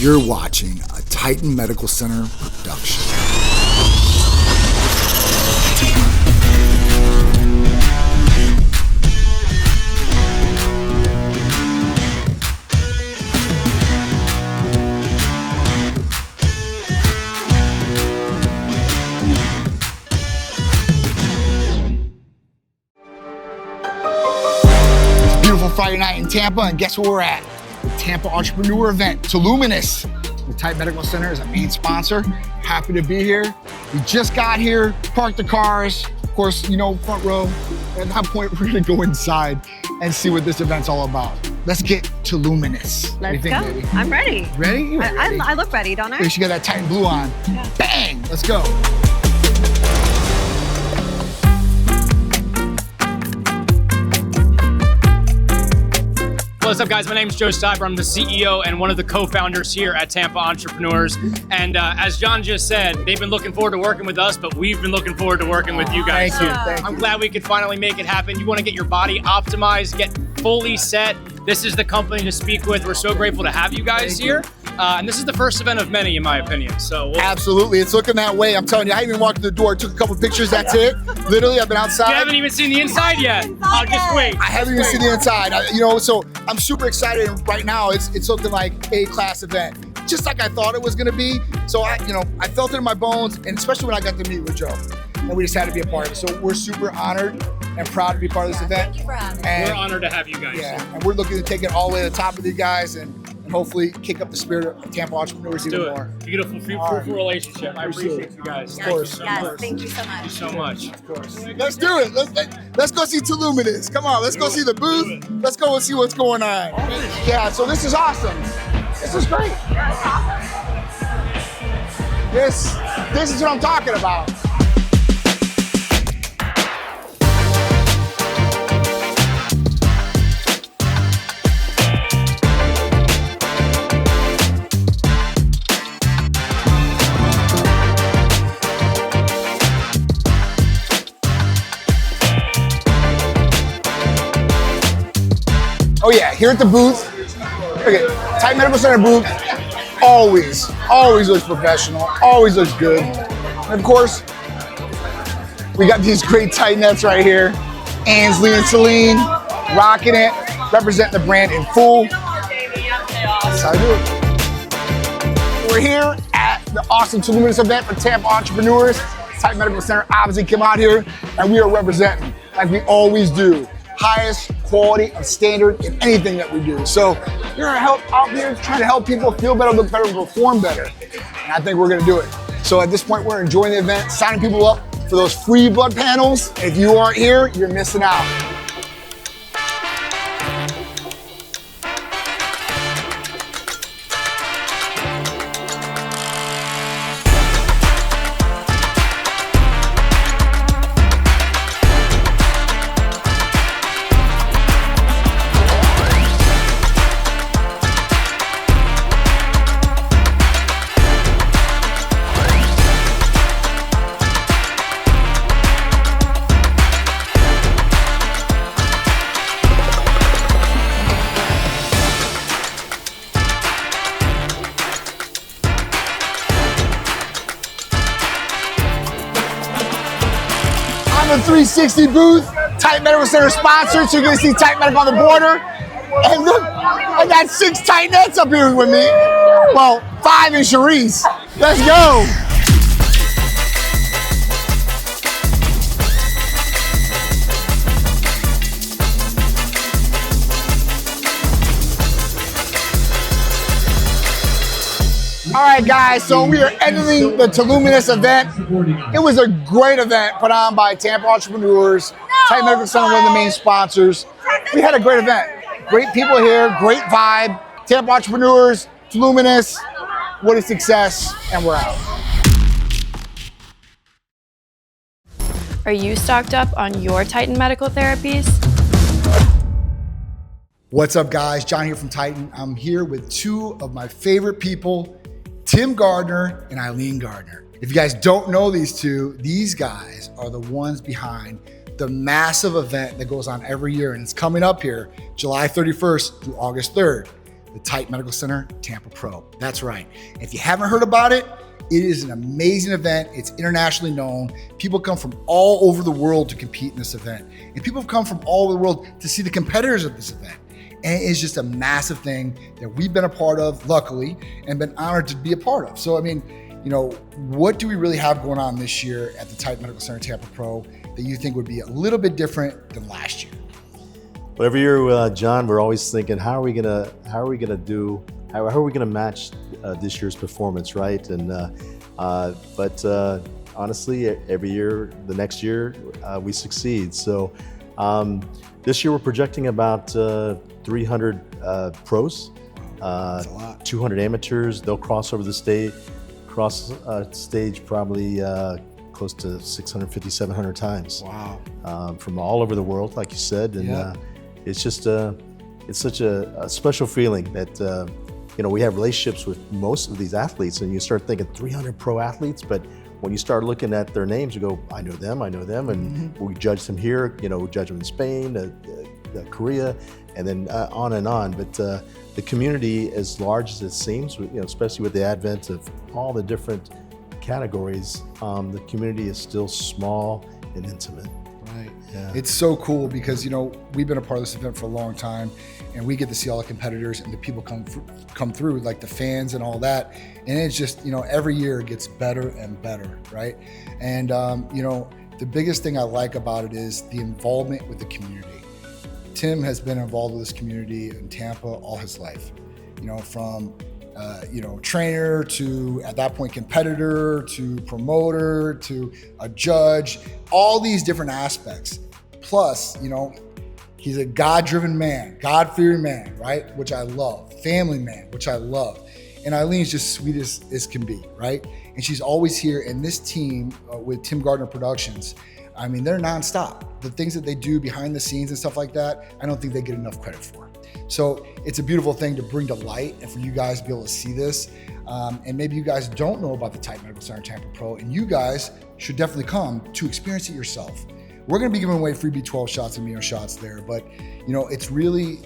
You're watching a Titan Medical Center production. Beautiful Friday night in Tampa, and guess where we're at? The Tampa Entrepreneur event, Tsikouris. The Titan Medical Center is a main sponsor. Happy to be here. We just got here, parked the cars. Of course, you know, front row. At that point, we're gonna go inside and see what this event's all about. Let's get to Tsikouris. Let's go. Baby? I'm ready. Ready? You're ready? I look ready, don't I? You got that Titan blue on. Yeah. Bang! Let's go. What's up, guys? My name is Joe Steiber. I'm the CEO and one of the co-founders here at Tampa Entrepreneurs. And as John just said, they've been looking forward to working with us, but we've been looking forward to working with you guys. Thank you. I'm glad we could finally make it happen. You want to get your body optimized, get fully set. This is the company to speak with. We're so grateful to have you guys here. And this is the first event of many, in my opinion. So Absolutely, it's looking that way. I'm telling you, I haven't even walked to the door. Took a couple pictures. That's it. Literally, I've been outside. You haven't even seen the inside yet. I'll just wait. I haven't even seen the inside. So I'm super excited. And right now, it's looking like a class event, just like I thought it was going to be. So I felt it in my bones, and especially when I got to meet with Joe, and we just had to be a part of it. So we're super honored and proud to be part of this event. Thank you for having us. We're honored to have you guys. Yeah, and we're looking to take it all the way to the top of you guys, and hopefully kick up the spirit of Tampa Entrepreneurs even more. Beautiful, fruitful relationship. I appreciate you guys. Of course. Yes, thank you so much. Thank you so much. Of course. Let's do it. Let's go see Tsikouris. Come on, let's go see the booth. Let's go and see what's going on. Yeah, so this is awesome. This is great. This is what I'm talking about. Oh yeah, here at the booth, okay, Titan Medical Center booth, always looks professional, always looks good. And of course, we got these great Titanettes right here. Ansley and Celine, rocking it, representing the brand in full. That's how I do it. We're here at the awesome Tsikouris event for Tampa Entrepreneurs. Titan Medical Center obviously came out here, and we are representing, like we always do, highest quality of standard in anything that we do. So you're out here trying to help people feel better, look better, perform better. And I think we're gonna do it. So at this point, we're enjoying the event, signing people up for those free blood panels. If you aren't here, you're missing out. The 360 booth, Titan Medical Center sponsored, so you're gonna see Titan Medical on the border. And look, I got 6 Titanettes up here with me. Well, 5 in Charisse. Let's go. All right, guys, so we are ending the Tsikouris event. It was a great event put on by Tampa Entrepreneurs. Titan Medical Center, one of the main sponsors. We had a great event. Great people here, great vibe. Tampa Entrepreneurs, Tsikouris, what a success, and we're out. Are you stocked up on your Titan medical therapies? What's up, guys? John here from Titan. I'm here with 2 of my favorite people, Tim Gardner and Eileen Gardner. If you guys don't know these 2, these guys are the ones behind the massive event that goes on every year, and it's coming up here July 31st through August 3rd. the Titan Medical Center Tampa Pro. That's right. If you haven't heard about it, it is an amazing event. It's internationally known. People come from all over the world to compete in this event. And people have come from all over the world to see the competitors at this event. And it is just a massive thing that we've been a part of, luckily, and been honored to be a part of. So, I mean, you know, what do we really have going on this year at the Titan Medical Center Tampa Pro that you think would be a little bit different than last year? Well, every year, John, we're always thinking, how are we gonna match this year's performance, right? And but honestly, every year, the next year, we succeed. So this year, we're projecting about 300 pros, That's a lot. 200 amateurs. They'll cross over the stage probably close to 650, 700 times. Wow. From all over the world, like you said, and Yeah. it's just it's such a special feeling that you know, we have relationships with most of these athletes, and you start thinking 300 pro athletes, but when you start looking at their names, you go, I know them, and we judge them here. You know, we judge them in Spain, Korea, and then on and on. But the community, as large as it seems, you know, especially with the advent of all the different categories, the community is still small and intimate. Right. Yeah. It's so cool because, you know, we've been a part of this event for a long time, and we get to see all the competitors and the people come through, like the fans and all that. And it's just, you know, every year it gets better and better, right? And, you know, the biggest thing I like about it is the involvement with the community. Tim has been involved with this community in Tampa all his life, you know, from you know, trainer to, at that point, competitor to promoter to a judge, all these different aspects. Plus, you know, he's a God-driven man, God-fearing man, right? Which I love. Family man, which I love. And Eileen's just sweet as can be, right? And she's always here. And this team with Tim Gardner Productions, I mean, they're nonstop. The things that they do behind the scenes and stuff like that, I don't think they get enough credit for. So it's a beautiful thing to bring to light and for you guys to be able to see this. And maybe you guys don't know about the Titan Medical Center Tampa Pro, and you guys should definitely come to experience it yourself. We're gonna be giving away free B12 shots and amino shots there, but you know, it's really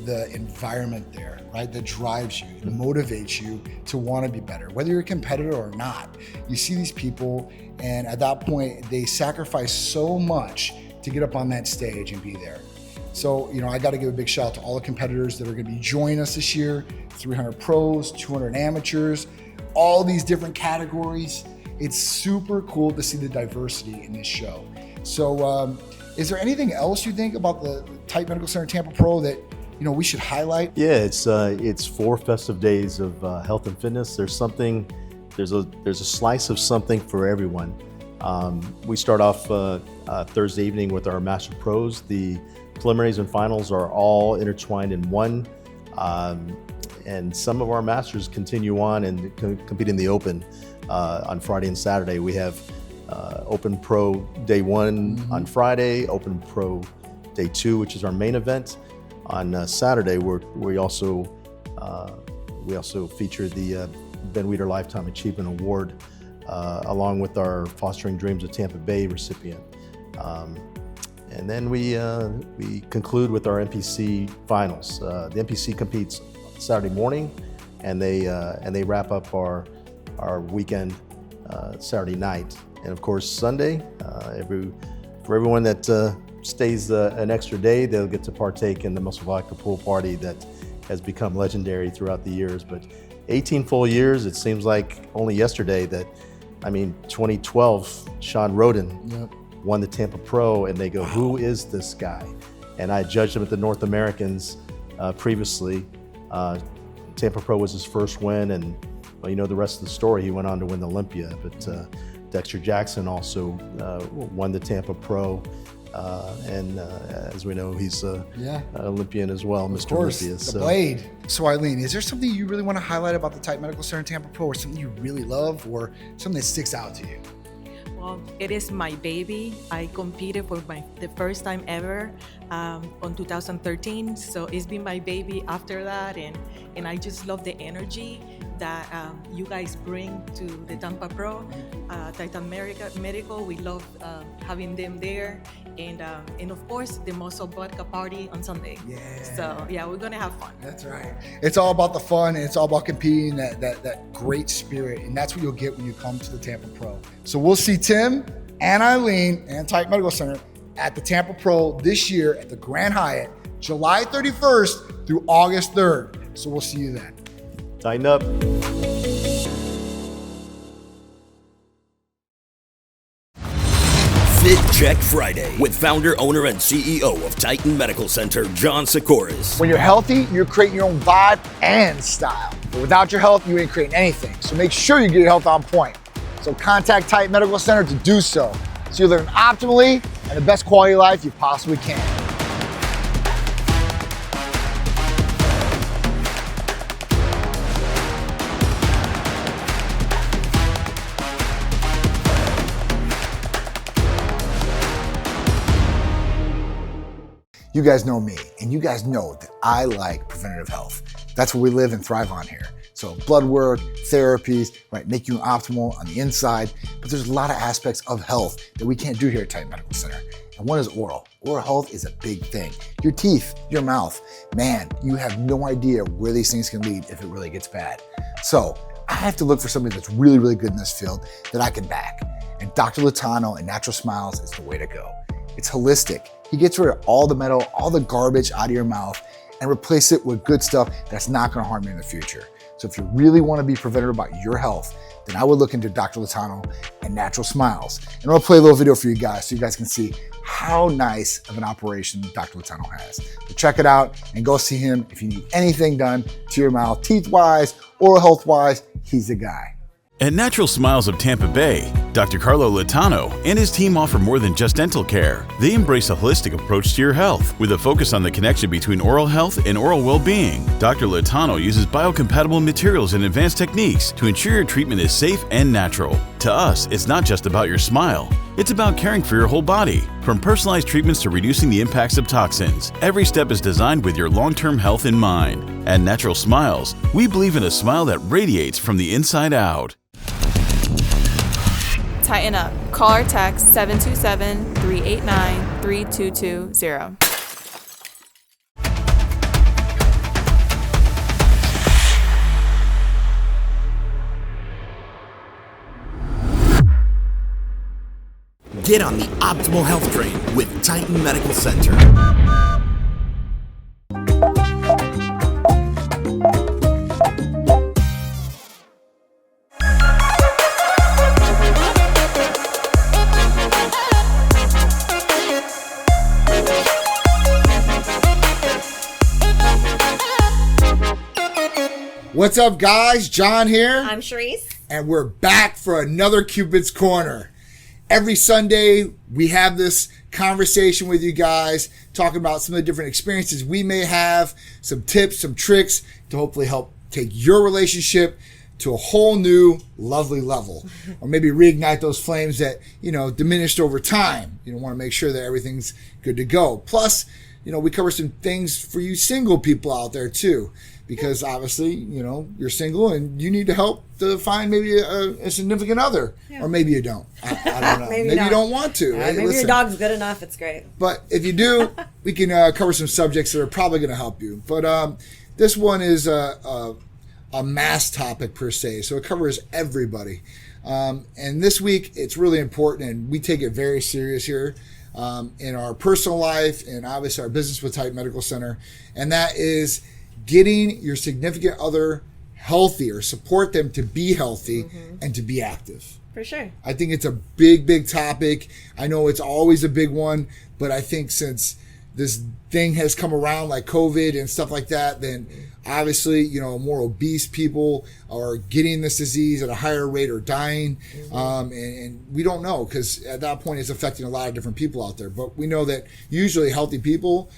the environment there, right, that drives you, it motivates you to want to be better, whether you're a competitor or not. You see these people, and at that point, they sacrifice so much to get up on that stage and be there. So, you know, I got to give a big shout out to all the competitors that are going to be joining us this year, 300 pros, 200 amateurs, all these different categories. It's super cool to see the diversity in this show. So is there anything else you think about the Titan Medical Center Tampa Pro that, you know, we should highlight? Yeah, it's 4 festive days of health and fitness. There's a slice of something for everyone. We start off Thursday evening with our Master Pros. The preliminaries and finals are all intertwined in one, and some of our masters continue on and compete in the Open on Friday and Saturday. We have Open Pro Day 1 on Friday, Open Pro Day 2, which is our main event. On Saturday, we also feature the Ben Weider Lifetime Achievement Award, along with our Fostering Dreams of Tampa Bay recipient. And then we conclude with our NPC finals. The NPC competes Saturday morning, and they wrap up our weekend Saturday night. And of course Sunday, for everyone that stays an extra day, they'll get to partake in the Muscle Vodka pool party that has become legendary throughout the years. But 18 full years, it seems like only yesterday that, 2012, Sean Roden won the Tampa Pro, and they go, who is this guy? And I judged him at the North Americans previously. Tampa Pro was his first win, and well, you know the rest of the story. He went on to win the Olympia, but Dexter Jackson also won the Tampa Pro. And as we know, he's an Olympian as well, Mr. Olympia. The Blade. So Eileen, is there something you really want to highlight about the Titan Medical Center Tampa Pro, or something you really love, or something that sticks out to you? Well, it is my baby. I competed for the first time ever on 2013. So it's been my baby after that, and I just love the energy that you guys bring to the Tampa Pro, Titan Medical. We love having them there, and of course the muscle vodka party on Sunday. Yeah. So yeah, we're gonna have fun. That's right. It's all about the fun, and it's all about competing, that great spirit, and that's what you'll get when you come to the Tampa Pro. So we'll see Tim and Eileen and Untitled Medical Center at the Tampa Pro this year at the Grand Hyatt, July 31st through August 3rd. So we'll see you then. Tighten up. Fit Check Friday with founder, owner, and CEO of Titan Medical Center, John Cicouris. When you're healthy, you're creating your own vibe and style. But without your health, you ain't creating anything. So make sure you get your health on point. So contact Titan Medical Center to do so you're living optimally and the best quality of life you possibly can. You guys know me, and you guys know that I like preventative health. That's what we live and thrive on here. So blood work, therapies, right, make you optimal on the inside, but there's a lot of aspects of health that we can't do here at Titan Medical Center. And one is oral. Oral health is a big thing. Your teeth, your mouth, man, you have no idea where these things can lead if it really gets bad. So I have to look for somebody that's really, really good in this field that I can back. And Dr. Latano and Natural Smiles is the way to go. It's holistic. He gets rid of all the metal, all the garbage out of your mouth and replace it with good stuff that's not gonna harm you in the future. So if you really wanna be preventative about your health, then I would look into Dr. Latano and Natural Smiles. And I'm gonna play a little video for you guys so you guys can see how nice of an operation Dr. Latano has. So check it out and go see him if you need anything done to your mouth, teeth-wise, oral health-wise, he's the guy. At Natural Smiles of Tampa Bay, Dr. Carlo Latano and his team offer more than just dental care. They embrace a holistic approach to your health with a focus on the connection between oral health and oral well-being. Dr. Latano uses biocompatible materials and advanced techniques to ensure your treatment is safe and natural. To us, it's not just about your smile. It's about caring for your whole body. From personalized treatments to reducing the impacts of toxins, every step is designed with your long-term health in mind. At Natural Smiles, we believe in a smile that radiates from the inside out. Tighten up. Call or text 727-389-3220. Get on the optimal health train with Titan Medical Center. What's up, guys? John here. I'm Charisse. And we're back for another Cupid's Corner. Every Sunday, we have this conversation with you guys, talking about some of the different experiences we may have, some tips, some tricks to hopefully help take your relationship to a whole new lovely level. Or maybe reignite those flames that, diminished over time. You want to make sure that everything's good to go. Plus, we cover some things for you single people out there too. Because obviously, you're single and you need to help to find maybe a significant other. Yeah. Or maybe you don't. I don't know. maybe you don't want to. Maybe your dog's good enough. It's great. But if you do, we can cover some subjects that are probably going to help you. But this one is a mass topic per se. So it covers everybody. And this week, it's really important and we take it very serious here in our personal life and obviously our business with Titan Medical Center. And that is getting your significant other healthy or support them to be healthy and to be active. For sure. I think it's a big, big topic. I know it's always a big one, but I think since this thing has come around like COVID and stuff like that, then obviously, more obese people are getting this disease at a higher rate or dying. And we don't know because at that point it's affecting a lot of different people out there. But we know that usually healthy people,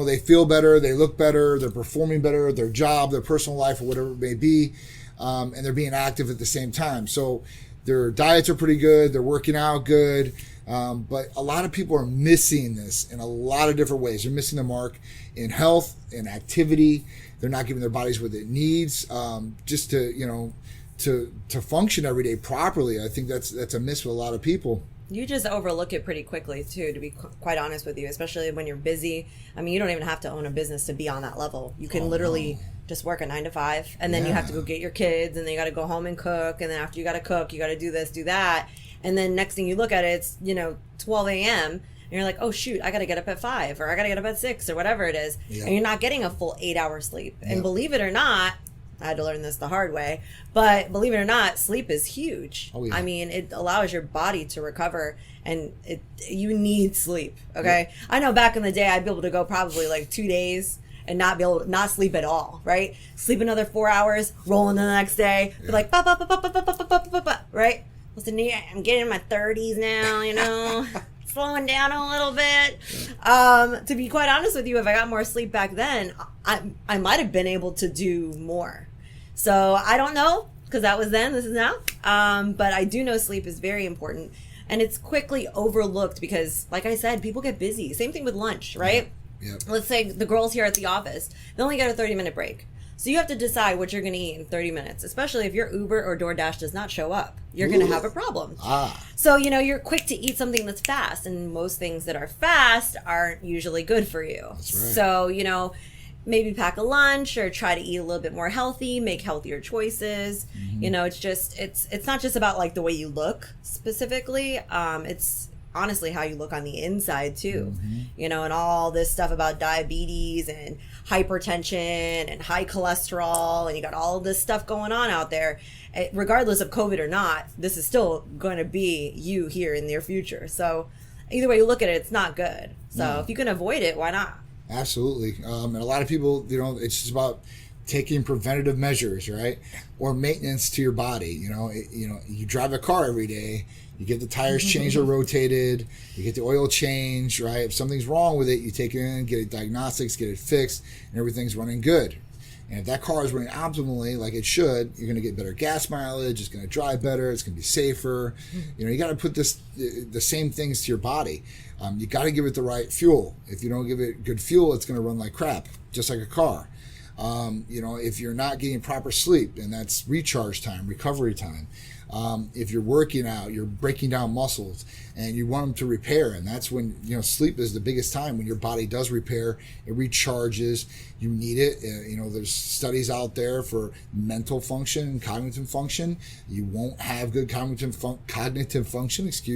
they feel better, they look better, they're performing better, their job, their personal life, or whatever it may be, and they're being active at the same time. So their diets are pretty good, they're working out good, but a lot of people are missing this in a lot of different ways. They're missing the mark in health and activity. They're not giving their bodies what it needs to function every day properly. I think that's a miss with a lot of people. You just overlook it pretty quickly too, to be quite honest with you, especially when you're busy. I mean, you don't even have to own a business to be on that level. You can literally just work a 9 to 5, and then you have to go get your kids, and then you got to go home and cook, and then after you got to cook, you got to do this, do that, and then next thing you look at it, it's 12 a.m. and you're like, oh shoot, I got to get up at 5, or I got to get up at 6, or whatever it is, and you're not getting a full 8-hour sleep. And believe it or not, I had to learn this the hard way, but believe it or not, sleep is huge. I mean, it allows your body to recover, and you need sleep. Okay, I know back in the day, I'd be able to go probably like 2 days and not be able to not sleep at all. Right, sleep another 4 hours, roll into the next day, be like, right. Listen, I'm getting in my 30s now. Slowing down a little bit. To be quite honest with you, if I got more sleep back then, I might have been able to do more. So I don't know, because that was then, this is now. But I do know sleep is very important, and it's quickly overlooked because, like I said, people get busy. Same thing with lunch, right? Yeah. Let's say the girls here at the office, they only get a 30-minute break. So you have to decide what you're going to eat in 30 minutes, especially if your Uber or DoorDash does not show up. You're going to have a problem. So, you're quick to eat something that's fast, and most things that are fast aren't usually good for you. That's right. So, maybe pack a lunch or try to eat a little bit more healthy, make healthier choices. It's just, it's not just about like the way you look specifically. It's honestly how you look on the inside too, and all this stuff about diabetes and hypertension and high cholesterol, and you got all this stuff going on out there. Regardless of COVID or not, this is still going to be you here in the near future. So either way you look at it, it's not good. So if you can avoid it, why not? Absolutely. And a lot of people, it's just about taking preventative measures, right? Or maintenance to your body. You drive a car every day, you get the tires changed or rotated, you get the oil changed, right? If something's wrong with it, you take it in, get it diagnostics, get it fixed, and everything's running good. And if that car is running optimally like it should, you're going to get better gas mileage, it's going to drive better, it's going to be safer. You got to put the same things to your body. You got to give it the right fuel. If you don't give it good fuel, it's going to run like crap, just like a car. If you're not getting proper sleep, and that's recharge time, recovery time. If you're working out, you're breaking down muscles, and you want them to repair, and that's when sleep is the biggest time when your body does repair, it recharges. You need it. There's studies out there for mental function and cognitive function. You won't have good cognitive function, if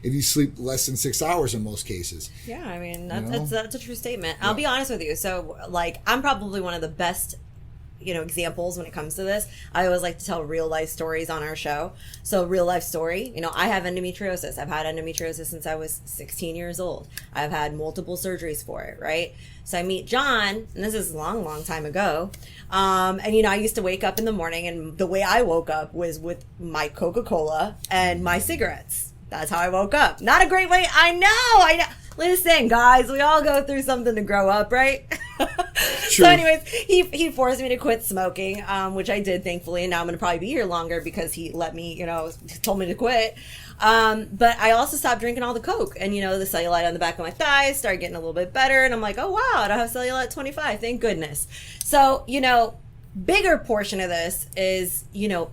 you sleep less than 6 hours in most cases. Yeah, I mean that's a true statement. I'll be honest with you. So I'm probably one of the best examples when it comes to this. I always like to tell real life stories on our show. So real life story, I have endometriosis. I've had endometriosis since I was 16 years old. I've had multiple surgeries for it, right? So I meet John, and this is a long, long time ago. And I used to wake up in the morning, and the way I woke up was with my Coca-Cola and my cigarettes. That's how I woke up. Not a great way. I know. Listen, guys, we all go through something to grow up, right? So anyways, he forced me to quit smoking, which I did, thankfully, and now I'm going to probably be here longer because he let me, told me to quit. But I also stopped drinking all the Coke, and, the cellulite on the back of my thighs started getting a little bit better, and I'm like, oh, wow, I don't have cellulite at 25, thank goodness. So, bigger portion of this is,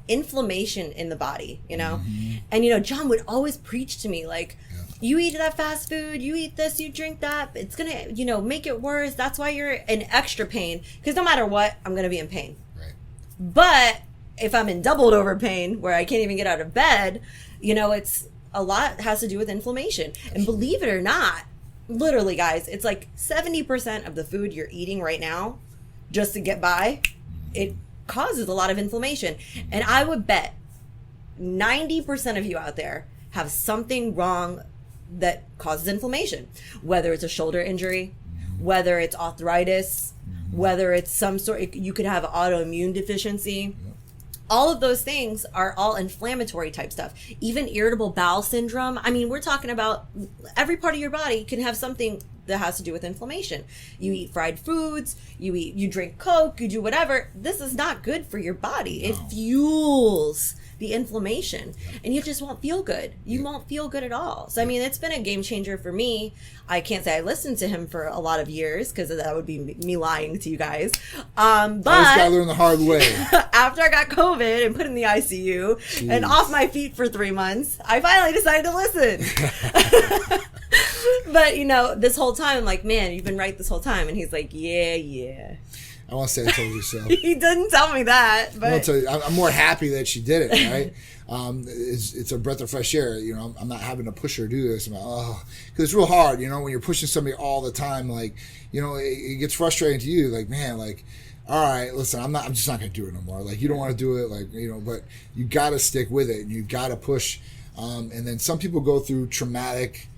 inflammation in the body, and, John would always preach to me, like, you eat that fast food, you eat this, you drink that, it's going to, make it worse. That's why you're in extra pain. Because no matter what, I'm going to be in pain. Right. But if I'm in doubled over pain, where I can't even get out of bed, it's a lot has to do with inflammation. Absolutely. And believe it or not, literally, guys, it's like 70% of the food you're eating right now, just to get by, it causes a lot of inflammation. And I would bet 90% of you out there have something wrong that causes inflammation, whether it's a shoulder injury, whether it's arthritis, whether it's some sort, you could have autoimmune deficiency. All of those things are all inflammatory type stuff. Even irritable bowel syndrome. I mean, we're talking about every part of your body can have something that has to do with inflammation. You eat fried foods, you drink Coke, you do whatever. This is not good for your body. It fuels the inflammation, and you just won't feel good. You won't feel good at all. So I mean, it's been a game changer for me. I can't say I listened to him for a lot of years, because that would be me lying to you guys. But I just gotta learn the hard way. after I got COVID and put in the ICU and off my feet for 3 months, I finally decided to listen. But this whole time I'm like, man, you've been right this whole time. And he's like, yeah. I want to say I told you so. He didn't tell me that, but I'll tell you, I'm more happy that she did it, right? It's a breath of fresh air. I'm not having to push her to do this. I'm like, because it's real hard, when you're pushing somebody all the time. Like, it gets frustrating to you. Like, man, like, all right, listen, I'm just not going to do it no more. Like, you don't want to do it, like, but you got to stick with it, and you got to push. And then some people go through traumatic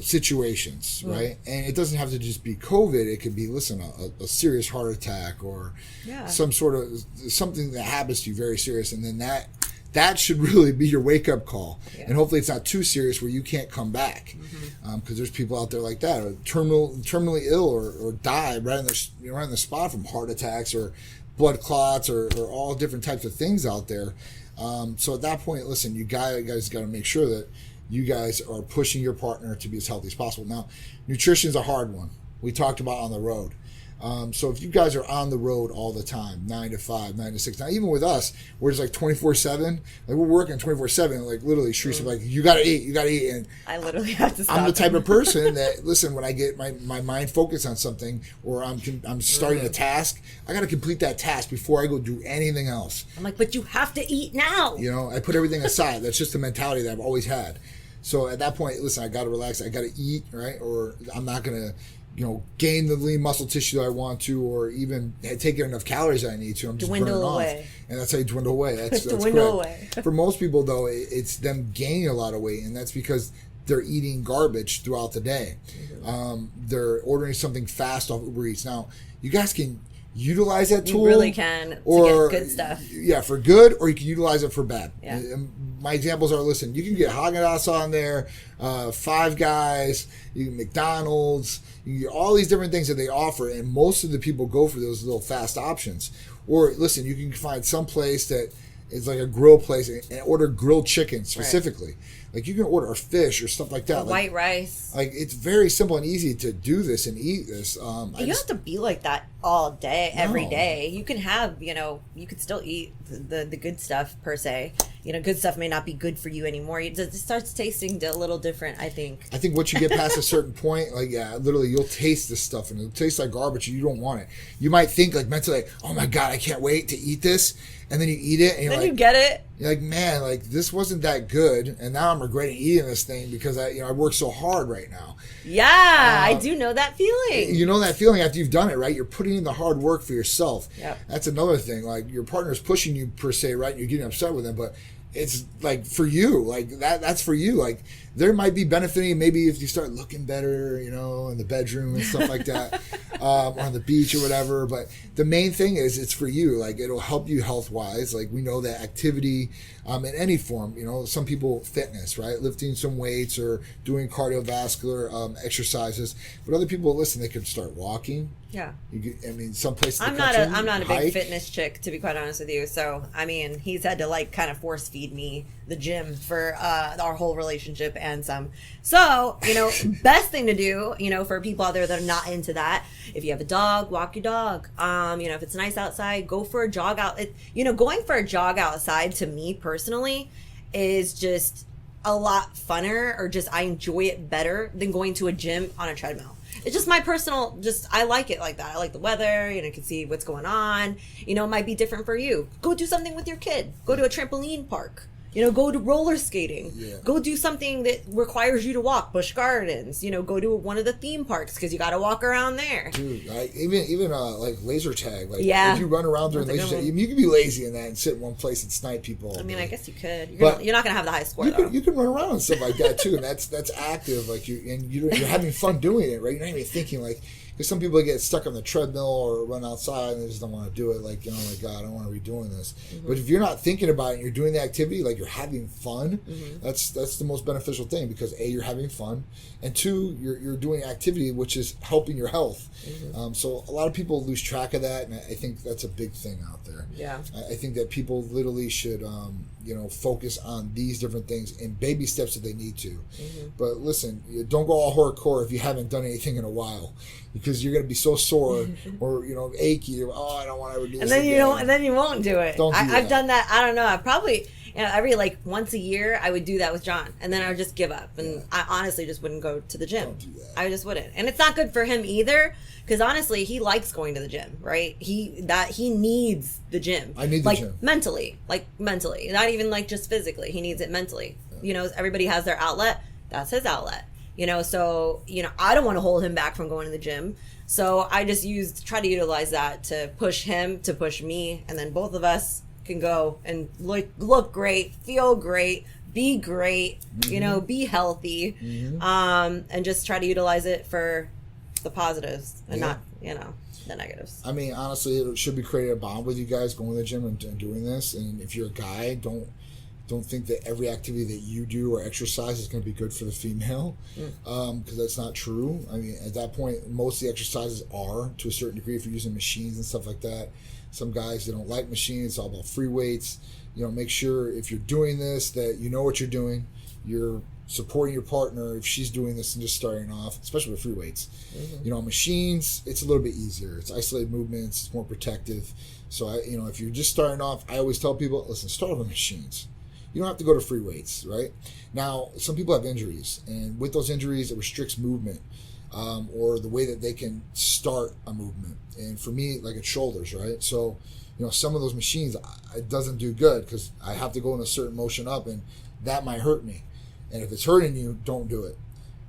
situations, right? And it doesn't have to just be COVID. It could be, a serious heart attack or some sort of something that happens to you very serious. And then that should really be your wake up call. Yeah. And hopefully it's not too serious where you can't come back. Because there's people out there like that, or terminally ill or die right on the spot from heart attacks or blood clots or all different types of things out there. So at that point, listen, you guys got to make sure that you guys are pushing your partner to be as healthy as possible. Now, nutrition is a hard one. We talked about on the road. So if you guys are on the road all the time, 9 to 5, 9 to 6, now even with us, we're just like 24/7. Like we're working 24/7. Like literally, Sharice like, you gotta eat, and I literally have to stop. I'm the type of person that listen, when I get my mind focused on something or I'm starting a task, I gotta complete that task before I go do anything else. I'm like, but you have to eat now. I put everything aside. That's just the mentality that I've always had. So at that point, listen, I got to relax. I got to eat, right? Or I'm not going to, gain the lean muscle tissue I want to, or even take in enough calories I need to. I'm just dwindle away. Off. And that's how you dwindle away. That's dwindle away. For most people, though, it's them gaining a lot of weight, and that's because they're eating garbage throughout the day. They're ordering something fast off Uber Eats. Now, you guys can utilize that tool. You really can to get good stuff. Yeah, for good, or you can utilize it for bad. Yeah. My examples are, listen, you can get Haagen-Dazs on there, Five Guys, you can McDonald's, you can get all these different things that they offer, and most of the people go for those little fast options. Or listen, you can find some place that is like a grill place and order grilled chicken specifically. Right. Like you can order fish or stuff like that. White rice. Like it's very simple and easy to do this and eat this. You don't have to be like that all day, every day. You can have, you could still eat the good stuff per se. Good stuff may not be good for you anymore. It starts tasting a little different, I think. I think once you get past a certain point, literally you'll taste this stuff and it'll taste like garbage and you don't want it. You might think mentally, oh my God, I can't wait to eat this. And then you eat it and you get it. You're like, man, this wasn't that good. And now I'm regretting eating this thing because I work so hard right now. Yeah, I do know that feeling. You know that feeling after you've done it, right? You're putting in the hard work for yourself. Yep. That's another thing. Like your partner's pushing you per se, right? And you're getting upset with them, but it's like for you, like that's for you. Like there might be benefiting maybe if you start looking better, in the bedroom and stuff like that, or on the beach or whatever. But the main thing is it's for you. Like it'll help you health wise. Like we know that activity in any form, some people fitness, right? Lifting some weights or doing cardiovascular exercises. But other people, listen, they can start walking. Yeah. Some places. I'm not a big fitness chick, to be quite honest with you. So, he's had to kind of force feed me the gym for our whole relationship and some. So, best thing to do, for people out there that are not into that, if you have a dog, walk your dog. If it's nice outside, go for a jog out. Going for a jog outside to me personally is just a lot funner, or just I enjoy it better than going to a gym on a treadmill. It's just my personal, I like it like that. I like the weather, you can see what's going on. It might be different for you. Go do something with your kid. Go to a trampoline park. Go to roller skating. Yeah. Go do something that requires you to walk. Busch Gardens. Go to one of the theme parks because you got to walk around there. Dude, even like laser tag. Like if you run around during laser tag, you can be lazy in that and sit in one place and snipe people. I guess you could. You're not gonna have the high score though. You can run around and stuff like that too, and that's active. Like you're having fun doing it, right? You're not even thinking like, because some people get stuck on the treadmill or run outside and they just don't want to do it. Like, oh my God, I don't want to be doing this. But if you're not thinking about it and you're doing the activity, like you're having fun, that's the most beneficial thing, because A, you're having fun, and two, you're doing activity which is helping your health. So a lot of people lose track of that, and I think that's a big thing out there. Yeah. I think that people literally should, focus on these different things in baby steps if they need to. But listen, don't go all hardcore if you haven't done anything in a while, because you're going to be so sore or achy. Oh, I don't want to ever do this. And then you won't do it. I've that. done that. I don't know. I probably every once a year I would do that with John, and then I would just give up, and I honestly just wouldn't go to the gym. Don't do that. I just wouldn't, and it's not good for him either. Because honestly, he likes going to the gym, right? He needs the gym. I need the gym. mentally, not even just physically. He needs it mentally. Everybody has their outlet. That's his outlet. So I don't want to hold him back from going to the gym. So I just try to utilize that to push him, to push me, and then both of us can go and look great, feel great, be great, be healthy, and just try to utilize it for the positives and not the negatives. I mean, honestly, it should be creating a bond with you guys going to the gym and doing this. And if you're a guy, don't think that every activity that you do or exercise is going to be good for the female, because that's not true. I mean, at that point, most of the exercises are, to a certain degree, if you're using machines and stuff like that. Some guys, they don't like machines. It's all about free weights. Make sure if you're doing this that you know what you're doing. You're supporting your partner if she's doing this and just starting off, especially with free weights. Machines, it's a little bit easier. It's isolated movements, it's more protective. So if you're just starting off, I always tell people, listen, start with machines. You don't have to go to free weights, right? Now, some people have injuries, and with those injuries, it restricts movement, or the way that they can start a movement. And for me, it's shoulders, right? So, some of those machines, it doesn't do good because I have to go in a certain motion up, and that might hurt me. And if it's hurting you, don't do it.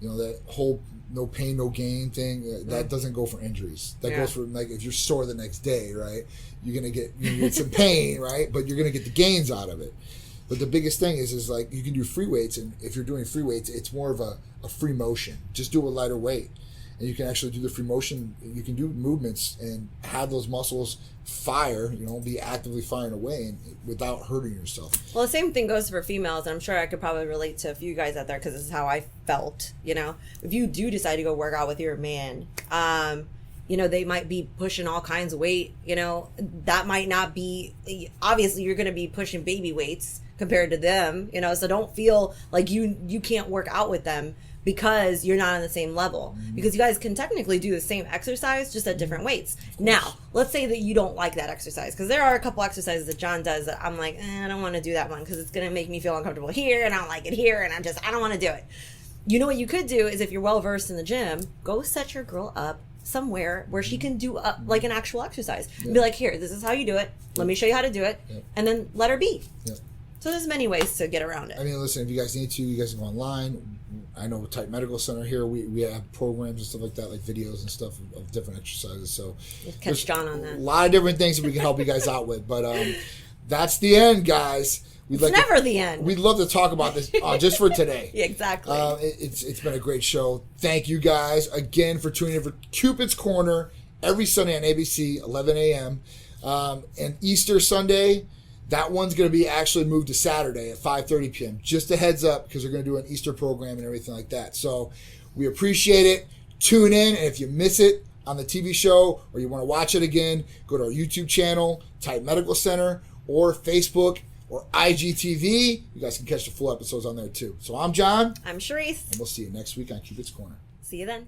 That whole no pain, no gain thing, that doesn't go for injuries. That goes for, if you're sore the next day, right? You're going to get some pain, right? But you're going to get the gains out of it. But the biggest thing is you can do free weights, and if you're doing free weights, it's more of a free motion. Just do a lighter weight. And you can actually do the free motion. You can do movements and have those muscles fire, be actively firing away and without hurting yourself. Well, the same thing goes for females, and I'm sure I could probably relate to a few guys out there because this is how I felt. If you do decide to go work out with your man, they might be pushing all kinds of weight. That might not be, obviously you're going to be pushing baby weights compared to them, so don't feel like you can't work out with them because you're not on the same level, because you guys can technically do the same exercise just at different weights. Now, let's say that you don't like that exercise, because there are a couple exercises that John does that I'm like, I don't want to do that one because it's going to make me feel uncomfortable here, and I don't like it here, and I don't want to do it. What you could do is, if you're well versed in the gym, go set your girl up somewhere where she can do an actual exercise. And be like, here, this is how you do it. Let me show you how to do it, and then let her be. So there's many ways to get around it. I mean, listen, if you guys need to, you guys can go online. I know Titan Medical Center here, we have programs and stuff like that, like videos and stuff of different exercises. So catch John on that. A lot of different things that we can help you guys out with. But that's the end, guys. It's never the end. We'd love to talk about this just for today. Exactly. It's been a great show. Thank you guys again for tuning in for Cupid's Corner every Sunday on ABC, 11 a.m. And Easter Sunday, that one's going to be actually moved to Saturday at 5:30 p.m. Just a heads up, because we're going to do an Easter program and everything like that. So we appreciate it. Tune in, and if you miss it on the TV show or you want to watch it again, go to our YouTube channel, Titan Medical Center, or Facebook or IGTV. You guys can catch the full episodes on there too. So I'm John. I'm Charisse. And we'll see you next week on Cupid's Corner. See you then.